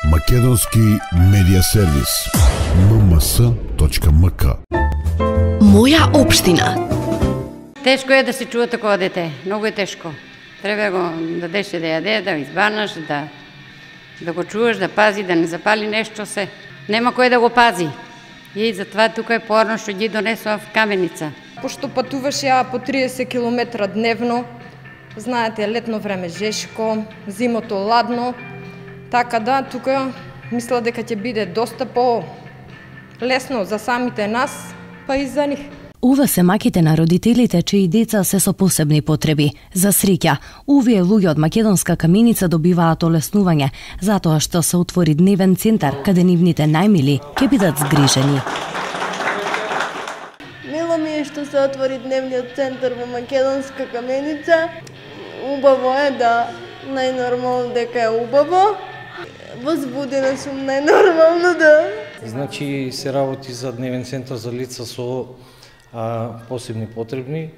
Македонски медиа сервис. mms.mk. Моја општина. Тешко е да се чува такова дете, многу е тешко. Треба го дадеш да јаде, да го избарнаш, да го чуваш, да пази, да не запали нешто се. Нема кој да го пази. И затоа тука е порно што ги донесува в Каменица. Пошто патуваш ја по 30 км дневно, знаете, летно време жешко, зимото ладно, така да тука мисля дека ќе биде доста по лесно за самите нас, па и за нив. Ова се маките на родителите чии деца се со посебни потреби. За среќа, овие луѓе од Македонска Каменица добиваат олеснување, затоа што се отвори дневен центар каде нивните најмили ќе бидат згрижени. Мило ми е што се отвори дневниот центар во Македонска Каменица. Убаво е да најнормално дека е убаво. Возбудена сум најнормално да. Значи се работи за дневен центар за лица со посебни потребни,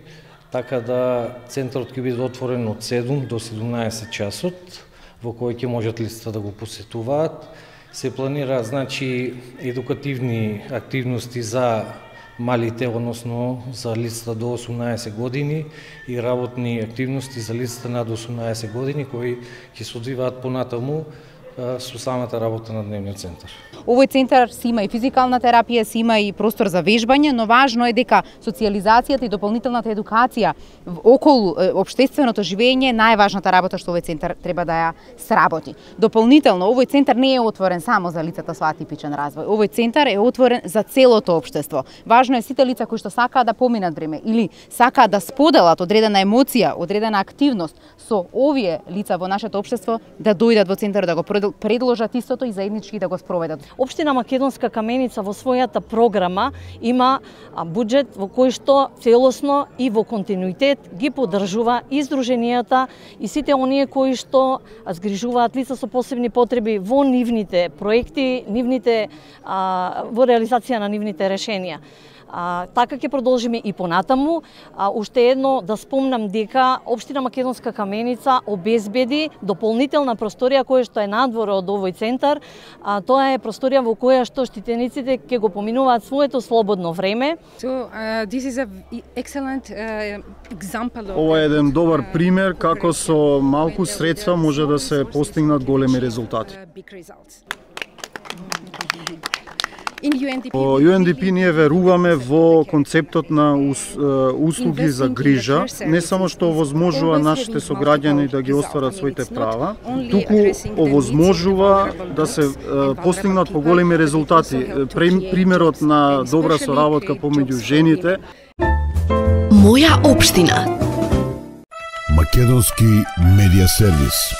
така да центарот ќе биде отворен од 7 до 17 часот, во кој ќе можат лицата да го посетуваат. Се планира, значи, едукативни активности за малите, односно за лицата до 18 години и работни активности за лицата над 18 години кои ќе се одвиваат понатаму со самата работа на дневниот центар. Овој центар си има и физикална терапија, си има и простор за вежбање, но важно е дека социјализацијата и дополнителната едукација околу општественото живење е најважната работа што овој центар треба да ја сработи. Дополнително, овој центар не е отворен само за лицата со атипичен развој. Овој центар е отворен за целото општество. Важно е сите лица кои што сакаат да поминат време или сакаат да споделат одредена емоција, одредена активност со овие лица во нашето општество да дојдат во центар да го предложат истото и заеднички да го спроведат. Општина Македонска Каменица во својата програма има буџет во кој што целосно и во континуитет ги поддржува и здруженијата и сите оние кои што згрижуваат лица со посебни потреби во нивните проекти, во реализација на нивните решенија. Така ќе продолжиме и понатаму. Уште едно да спомнам дека Општина Македонска Каменица обезбеди дополнителна просторија која што е надвор од овој центар. Тоа е просторија во која што штитениците ќе го поминуваат своето слободно време. Ова е еден добар пример како со малку средства може да се постигнат големи резултати. Во UNDP ние веруваме во концептот на услуги за грижа, не само што овозможува нашите сограѓани да ги остварат своите права, туку овозможува да се постигнат поголеми резултати. Примерот на добра соработка помеѓу жените. Моја општина. Македонски медиа сервис.